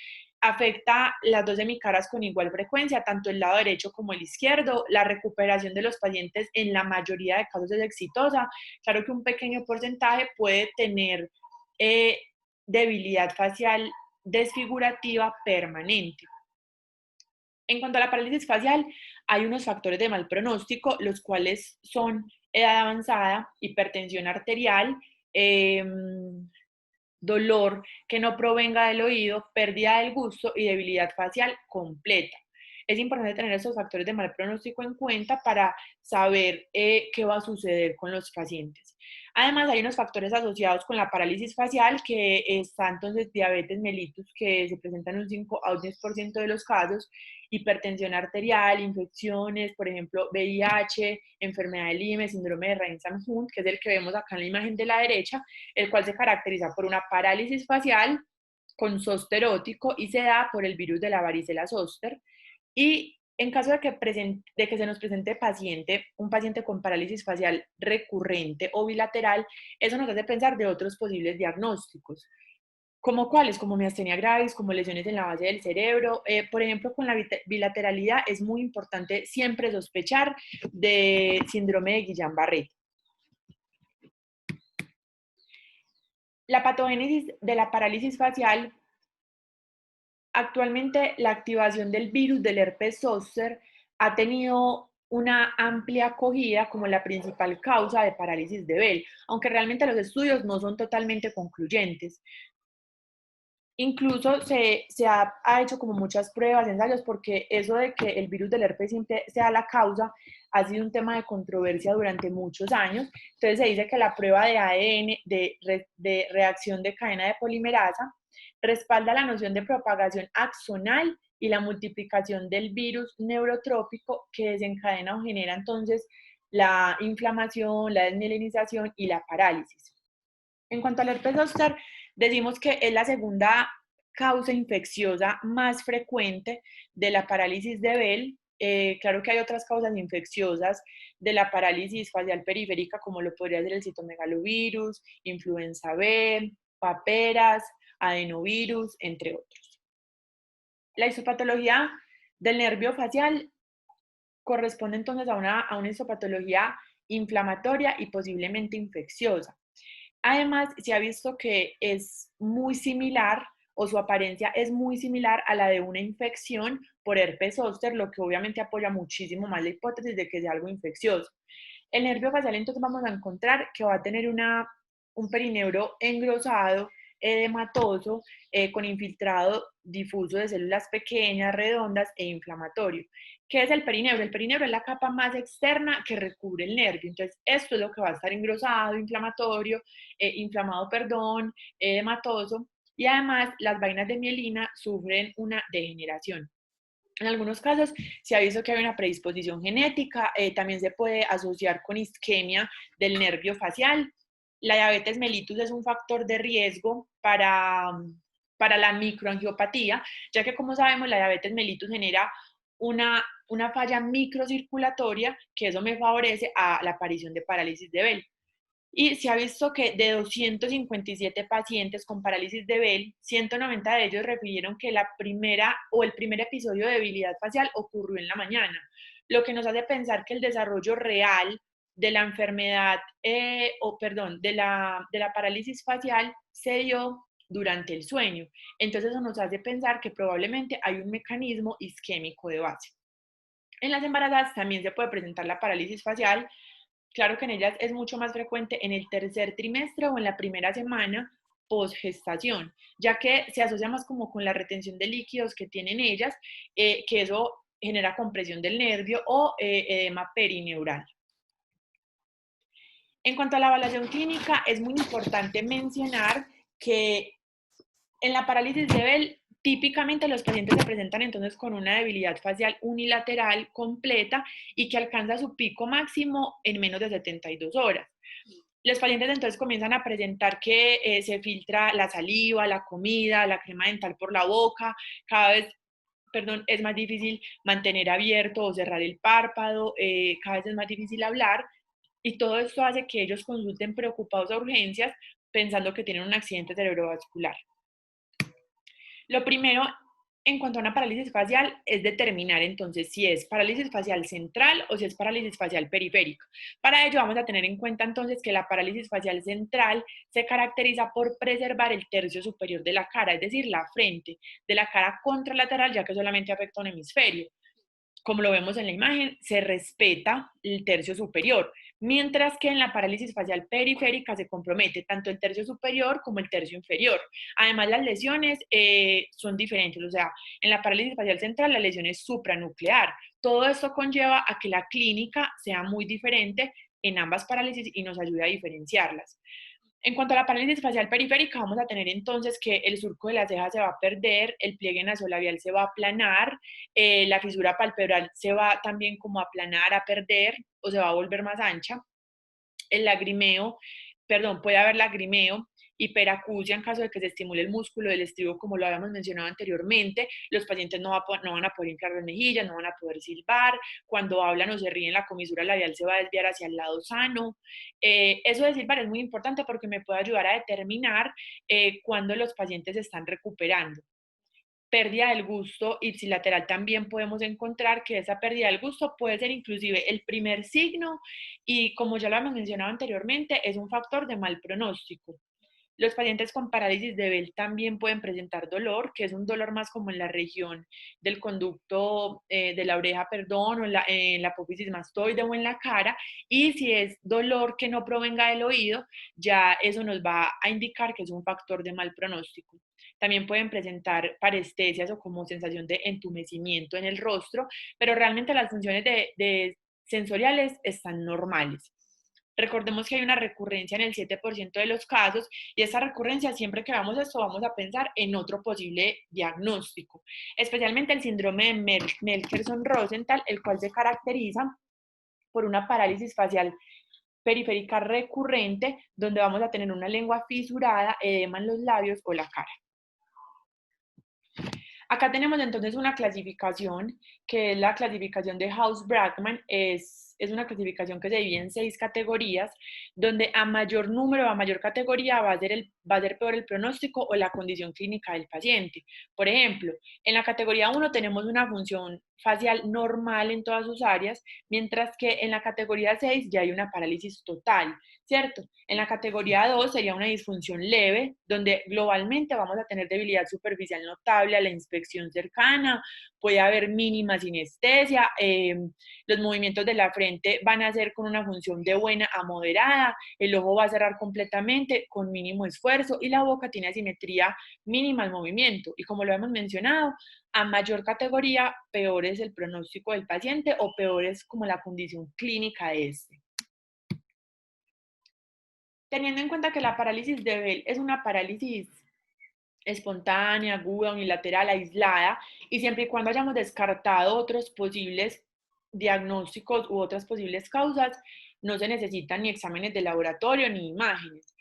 Speaker 3: Afecta las dos hemicaras con igual frecuencia, tanto el lado derecho como el izquierdo. La recuperación de los pacientes en la mayoría de casos es exitosa. Claro que un pequeño porcentaje puede tener debilidad facial desfigurativa permanente. En cuanto a la parálisis facial, hay unos factores de mal pronóstico, los cuales son edad avanzada, hipertensión arterial, dolor que no provenga del oído, pérdida del gusto y debilidad facial completa. Es importante tener esos factores de mal pronóstico en cuenta para saber qué va a suceder con los pacientes. Además, hay unos factores asociados con la parálisis facial, que está entonces diabetes mellitus, que se presenta en un 5 a un 10% de los casos, hipertensión arterial, infecciones, por ejemplo, VIH, enfermedad de Lyme, síndrome de Rein-Sandhunt, que es el que vemos acá en la imagen de la derecha, el cual se caracteriza por una parálisis facial con zóster óptico y se da por el virus de la varicela zóster. Y en caso de que se nos presente un paciente con parálisis facial recurrente o bilateral, eso nos hace pensar de otros posibles diagnósticos. ¿Como cuáles? Como miastenia gravis, como lesiones en la base del cerebro. Por ejemplo, con la bilateralidad es muy importante siempre sospechar de síndrome de Guillain-Barré. La patogénesis de la parálisis facial. Actualmente, la activación del virus del herpes zóster ha tenido una amplia acogida como la principal causa de parálisis de Bell, aunque realmente los estudios no son totalmente concluyentes. Incluso se ha hecho como muchas pruebas, ensayos, porque eso de que el virus del herpes simple sea la causa ha sido un tema de controversia durante muchos años. Entonces se dice que la prueba de ADN de reacción de cadena de polimerasa respalda la noción de propagación axonal y la multiplicación del virus neurotrópico que desencadena o genera entonces la inflamación, la desmielinización y la parálisis. En cuanto al herpes zóster, decimos que es la segunda causa infecciosa más frecuente de la parálisis de Bell. Claro que hay otras causas infecciosas de la parálisis facial periférica, como lo podría ser el citomegalovirus, influenza B, paperas, adenovirus, entre otros. La histopatología del nervio facial corresponde entonces a una histopatología inflamatoria y posiblemente infecciosa. Además, se ha visto que es muy similar o su apariencia es muy similar a la de una infección por herpes zóster, lo que obviamente apoya muchísimo más la hipótesis de que sea algo infeccioso. El nervio facial entonces vamos a encontrar que va a tener un perineuro engrosado, edematoso, con infiltrado difuso de células pequeñas, redondas e inflamatorio. ¿Qué es el perineuro? El perineuro es la capa más externa que recubre el nervio. Entonces, esto es lo que va a estar engrosado, inflamado, edematoso. Y además, las vainas de mielina sufren una degeneración. En algunos casos se ha visto que hay una predisposición genética, también se puede asociar con isquemia del nervio facial. La diabetes mellitus es un factor de riesgo para la microangiopatía, ya que como sabemos la diabetes mellitus genera una falla microcirculatoria, que eso me favorece a la aparición de parálisis de Bell. Y se ha visto que de 257 pacientes con parálisis de Bell, 190 de ellos refirieron que la primera o el primer episodio de debilidad facial ocurrió en la mañana, lo que nos hace pensar que el desarrollo real de la enfermedad, de la parálisis facial se dio durante el sueño. Entonces eso nos hace pensar que probablemente hay un mecanismo isquémico de base. En las embarazadas también se puede presentar la parálisis facial. Claro que en ellas es mucho más frecuente en el tercer trimestre o en la primera semana postgestación, ya que se asocia más como con la retención de líquidos que tienen ellas, que eso genera compresión del nervio o edema perineural. En cuanto a la evaluación clínica, es muy importante mencionar que en la parálisis de Bell, típicamente los pacientes se presentan entonces con una debilidad facial unilateral completa y que alcanza su pico máximo en menos de 72 horas. Los pacientes entonces comienzan a presentar que se filtra la saliva, la comida, la crema dental por la boca, cada vez es más difícil mantener abierto o cerrar el párpado, cada vez es más difícil hablar, y todo esto hace que ellos consulten preocupados a urgencias pensando que tienen un accidente cerebrovascular. Lo primero en cuanto a una parálisis facial es determinar entonces si es parálisis facial central o si es parálisis facial periférica. Para ello vamos a tener en cuenta entonces que la parálisis facial central se caracteriza por preservar el tercio superior de la cara, es decir, la frente de la cara contralateral, ya que solamente afecta a un hemisferio. Como lo vemos en la imagen, se respeta el tercio superior, mientras que en la parálisis facial periférica se compromete tanto el tercio superior como el tercio inferior. Además, las lesiones son diferentes, o sea, en la parálisis facial central la lesión es supranuclear. Todo esto conlleva a que la clínica sea muy diferente en ambas parálisis y nos ayuda a diferenciarlas. En cuanto a la parálisis facial periférica, vamos a tener entonces que el surco de la ceja se va a perder, el pliegue nasolabial se va a aplanar, la fisura palpebral se va también como a aplanar, a perder o se va a volver más ancha. El lagrimeo, puede haber lagrimeo, hiperacusia en caso de que se estimule el músculo del estribo, como lo habíamos mencionado anteriormente. Los pacientes no van a poder inflar las mejillas, no van a poder silbar. Cuando hablan o se ríen, la comisura labial se va a desviar hacia el lado sano. Eso de silbar es muy importante porque me puede ayudar a determinar cuándo los pacientes están recuperando. Pérdida del gusto ipsilateral, también podemos encontrar que esa pérdida del gusto puede ser inclusive el primer signo y, como ya lo hemos mencionado anteriormente, es un factor de mal pronóstico. Los pacientes con parálisis de Bell también pueden presentar dolor, que es un dolor más como en la región del conducto de la oreja, o en la apófisis mastoide o en la cara. Y si es dolor que no provenga del oído, ya eso nos va a indicar que es un factor de mal pronóstico. También pueden presentar parestesias o como sensación de entumecimiento en el rostro, pero realmente las funciones de sensoriales están normales. Recordemos que hay una recurrencia en el 7% de los casos y esa recurrencia, siempre que veamos esto, vamos a pensar en otro posible diagnóstico, especialmente el síndrome de Melkerson-Rosenthal, el cual se caracteriza por una parálisis facial periférica recurrente, donde vamos a tener una lengua fisurada, edema en los labios o la cara. Acá tenemos entonces una clasificación, que es la clasificación de House-Brackmann. Es una clasificación que se divide en 6 categorías, donde a mayor número, a mayor categoría va a ser peor el pronóstico o la condición clínica del paciente. Por ejemplo, en la categoría 1 tenemos una función facial normal en todas sus áreas, mientras que en la categoría 6 ya hay una parálisis total, ¿cierto? En la categoría 2 sería una disfunción leve, donde globalmente vamos a tener debilidad superficial notable a la inspección cercana, puede haber mínima sinestesia, los movimientos de la frente van a ser con una función de buena a moderada, el ojo va a cerrar completamente con mínimo esfuerzo y la boca tiene asimetría mínima al movimiento. Y como lo hemos mencionado, a mayor categoría, peor es el pronóstico del paciente o peor es como la condición clínica de este. Teniendo en cuenta que la parálisis de Bell es una parálisis espontánea, aguda, unilateral, aislada, y siempre y cuando hayamos descartado otros posibles diagnósticos u otras posibles causas, no se necesitan ni exámenes de laboratorio ni imágenes.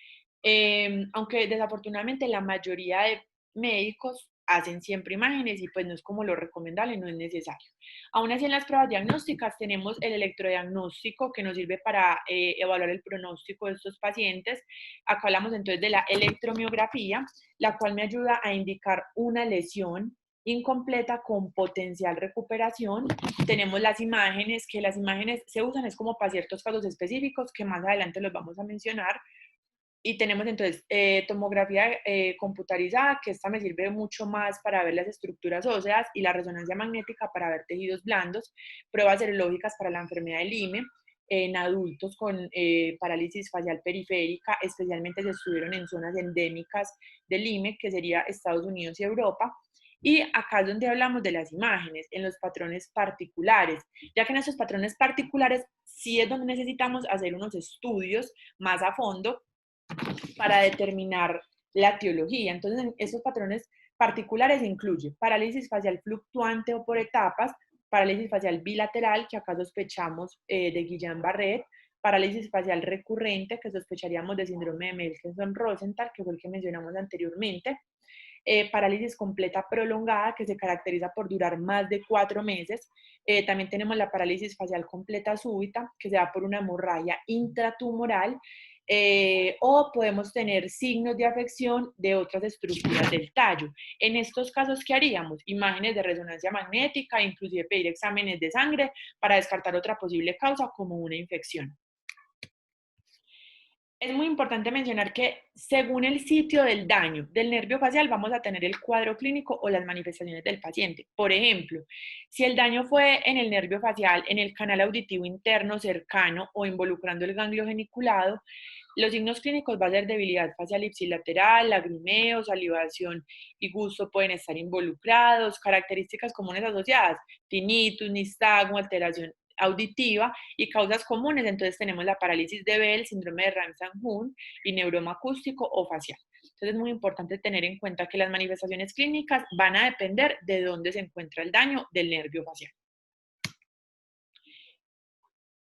Speaker 3: Aunque desafortunadamente la mayoría de médicos hacen siempre imágenes y pues no es como lo recomendable, no es necesario. Aún así en las pruebas diagnósticas tenemos el electrodiagnóstico que nos sirve para evaluar el pronóstico de estos pacientes. Acá hablamos entonces de la electromiografía, la cual me ayuda a indicar una lesión incompleta con potencial recuperación. Tenemos las imágenes, que las imágenes se usan es como para ciertos casos específicos que más adelante los vamos a mencionar. Y tenemos entonces tomografía computarizada, que esta me sirve mucho más para ver las estructuras óseas, y la resonancia magnética para ver tejidos blandos, pruebas serológicas para la enfermedad del IME, en adultos con parálisis facial periférica, especialmente se estuvieron en zonas endémicas del IME, que sería Estados Unidos y Europa. Y acá es donde hablamos de las imágenes, en los patrones particulares, ya que en esos patrones particulares sí es donde necesitamos hacer unos estudios más a fondo para determinar la etiología. Entonces, en esos patrones particulares incluye parálisis facial fluctuante o por etapas, parálisis facial bilateral, que acá sospechamos de Guillain-Barré, parálisis facial recurrente, que sospecharíamos de síndrome de Michelson-Rosenthal, que fue el que mencionamos anteriormente, parálisis completa prolongada, que se caracteriza por durar más de 4 meses. También tenemos la parálisis facial completa súbita, que se da por una hemorragia intratumoral, o podemos tener signos de afección de otras estructuras del tallo. En estos casos, ¿qué haríamos? Imágenes de resonancia magnética, inclusive pedir exámenes de sangre para descartar otra posible causa como una infección. Es muy importante mencionar que según el sitio del daño del nervio facial vamos a tener el cuadro clínico o las manifestaciones del paciente. Por ejemplo, si el daño fue en el nervio facial, en el canal auditivo interno cercano o involucrando el ganglio geniculado, los signos clínicos va a ser debilidad facial ipsilateral, lagrimeo, salivación y gusto pueden estar involucrados, características comunes asociadas, tinnitus, nistagmo, alteración auditiva, y causas comunes, entonces tenemos la parálisis de Bell, síndrome de Ramsay-Hunt y neuroma acústico o facial. Entonces es muy importante tener en cuenta que las manifestaciones clínicas van a depender de dónde se encuentra el daño del nervio facial.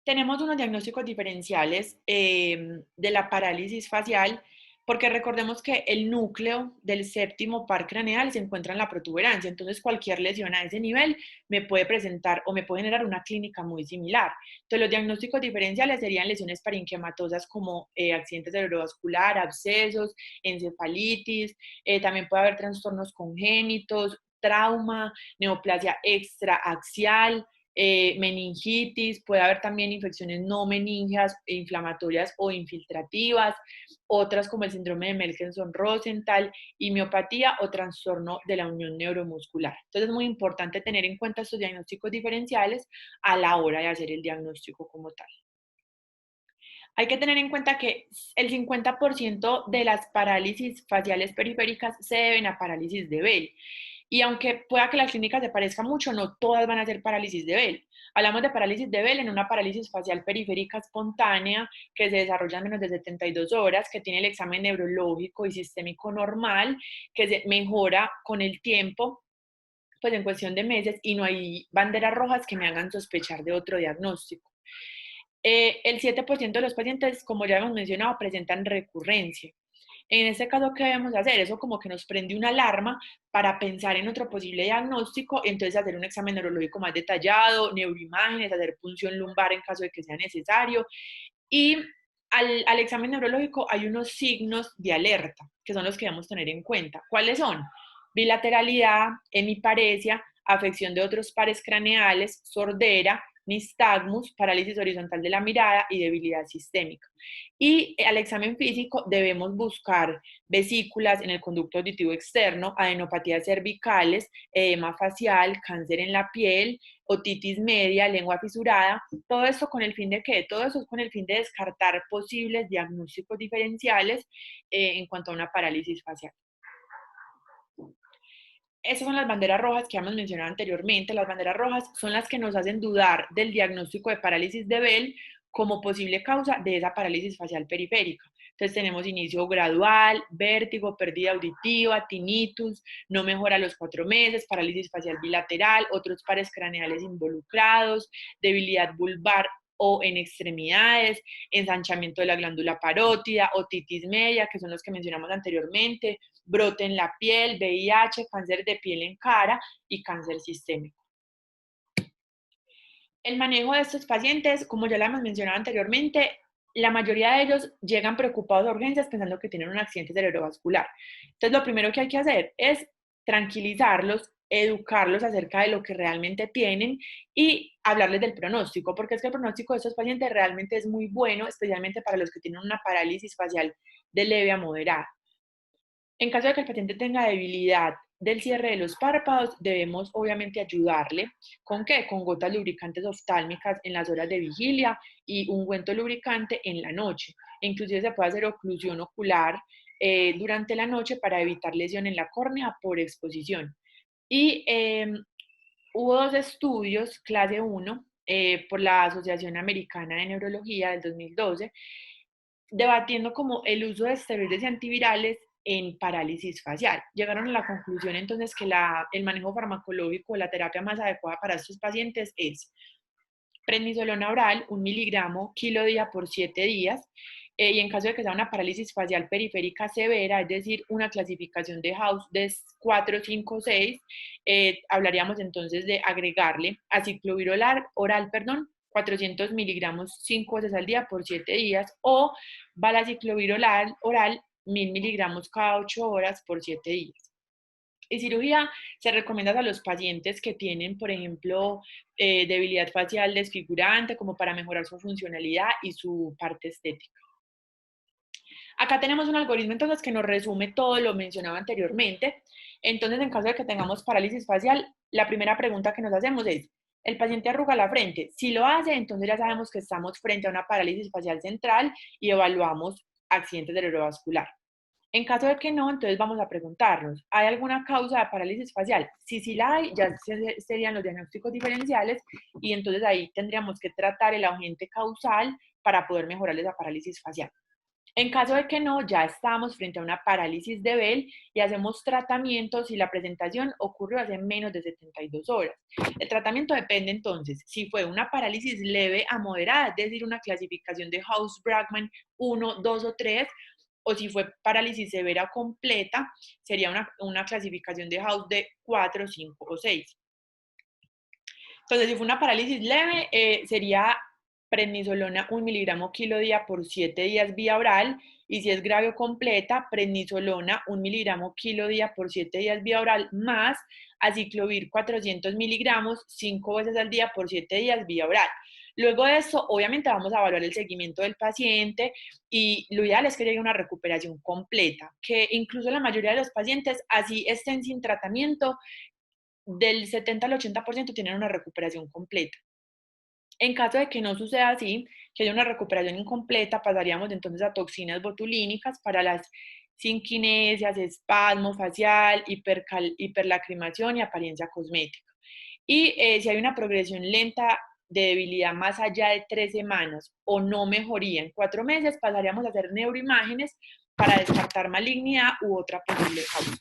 Speaker 3: Tenemos unos diagnósticos diferenciales de la parálisis facial, porque recordemos que el núcleo del séptimo par craneal se encuentra en la protuberancia, entonces cualquier lesión a ese nivel me puede presentar o me puede generar una clínica muy similar. Entonces los diagnósticos diferenciales serían lesiones parenquematosas como accidente cerebrovascular, abscesos, encefalitis, también puede haber trastornos congénitos, trauma, neoplasia extraaxial, meningitis, puede haber también infecciones no meningias, inflamatorias o infiltrativas, otras como el síndrome de Michelson-Rosenthal y miopatía o trastorno de la unión neuromuscular. Entonces es muy importante tener en cuenta estos diagnósticos diferenciales a la hora de hacer el diagnóstico como tal. Hay que tener en cuenta que el 50% de las parálisis faciales periféricas se deben a parálisis de Bell. Y aunque pueda que la clínica se parezca mucho, no todas van a ser parálisis de Bell. Hablamos de parálisis de Bell en una parálisis facial periférica espontánea que se desarrolla en menos de 72 horas, que tiene el examen neurológico y sistémico normal, que se mejora con el tiempo, pues en cuestión de meses, y no hay banderas rojas que me hagan sospechar de otro diagnóstico. El 7% de los pacientes, como ya hemos mencionado, presentan recurrencia. En este caso, ¿qué debemos hacer? Eso como que nos prende una alarma para pensar en otro posible diagnóstico, entonces hacer un examen neurológico más detallado, neuroimágenes, hacer punción lumbar en caso de que sea necesario. Y al examen neurológico hay unos signos de alerta, que son los que debemos tener en cuenta. ¿Cuáles son? Bilateralidad, hemiparesia, afección de otros pares craneales, sordera, nistagmus, parálisis horizontal de la mirada y debilidad sistémica. Y al examen físico debemos buscar vesículas en el conducto auditivo externo, adenopatías cervicales, edema facial, cáncer en la piel, otitis media, lengua fisurada, todo esto con el fin de ¿qué? Todo eso es con el fin de descartar posibles diagnósticos diferenciales en cuanto a una parálisis facial. Esas son las banderas rojas que hemos mencionado anteriormente. Las banderas rojas son las que nos hacen dudar del diagnóstico de parálisis de Bell como posible causa de esa parálisis facial periférica. Entonces tenemos inicio gradual, vértigo, pérdida auditiva, tinnitus, no mejora a los 4 meses, parálisis facial bilateral, otros pares craneales involucrados, debilidad vulvar o en extremidades, ensanchamiento de la glándula parótida, otitis media, que son los que mencionamos anteriormente, brote en la piel, VIH, cáncer de piel en cara y cáncer sistémico. El manejo de estos pacientes, como ya lo hemos mencionado anteriormente, la mayoría de ellos llegan preocupados a urgencias pensando que tienen un accidente cerebrovascular. Entonces, lo primero que hay que hacer es tranquilizarlos, educarlos acerca de lo que realmente tienen y hablarles del pronóstico, porque es que el pronóstico de estos pacientes realmente es muy bueno, especialmente para los que tienen una parálisis facial de leve a moderada. En caso de que el paciente tenga debilidad del cierre de los párpados, debemos obviamente ayudarle. ¿Con qué? Con gotas lubricantes oftálmicas en las horas de vigilia y ungüento lubricante en la noche. E inclusive se puede hacer oclusión ocular durante la noche para evitar lesión en la córnea por exposición. Y hubo 2 estudios, clase 1, por la Asociación Americana de Neurología del 2012, debatiendo como el uso de esteroides y antivirales en parálisis facial. Llegaron a la conclusión entonces que el manejo farmacológico, la terapia más adecuada para estos pacientes es prednisolona oral, 1 miligramo kilo día por 7 días, y en caso de que sea una parálisis facial periférica severa, es decir, una clasificación de House de 4, 5, 6, hablaríamos entonces de agregarle aciclovir oral, 400 miligramos 5 veces al día por 7 días, o valaciclovir oral 1000 miligramos cada 8 horas por 7 días. Y cirugía se recomienda a los pacientes que tienen, por ejemplo, debilidad facial desfigurante, como para mejorar su funcionalidad y su parte estética. Acá tenemos un algoritmo entonces que nos resume todo lo mencionado anteriormente. Entonces, en caso de que tengamos parálisis facial, la primera pregunta que nos hacemos es, ¿el paciente arruga la frente? Si lo hace, entonces ya sabemos que estamos frente a una parálisis facial central y evaluamos accidente cerebrovascular. En caso de que no, entonces vamos a preguntarnos, ¿hay alguna causa de parálisis facial? Si sí la hay, ya serían los diagnósticos diferenciales y entonces ahí tendríamos que tratar el agente causal para poder mejorar esa parálisis facial. En caso de que no, ya estamos frente a una parálisis de Bell y hacemos tratamiento si la presentación ocurrió hace menos de 72 horas. El tratamiento depende entonces si fue una parálisis leve a moderada, es decir, una clasificación de House-Bragman 1, 2 o 3, o si fue parálisis severa completa, sería una clasificación de House de 4, 5 o 6. Entonces, si fue una parálisis leve, sería prednisolona 1 miligramo kilo día por 7 días vía oral, y si es grave o completa, prednisolona 1 miligramo kilo día por 7 días vía oral, más aciclovir 400 miligramos 5 veces al día por 7 días vía oral. Luego de esto, obviamente vamos a evaluar el seguimiento del paciente y lo ideal es que llegue a una recuperación completa, que incluso la mayoría de los pacientes, así estén sin tratamiento, del 70 al 80% tienen una recuperación completa. En caso de que no suceda así, que haya una recuperación incompleta, pasaríamos entonces a toxinas botulínicas para las sinquinesias, espasmo facial, hiperlacrimación y apariencia cosmética. Y si hay una progresión lenta de debilidad más allá de 3 semanas o no mejoría en 4 meses, pasaríamos a hacer neuroimágenes para descartar malignidad u otra posible causa.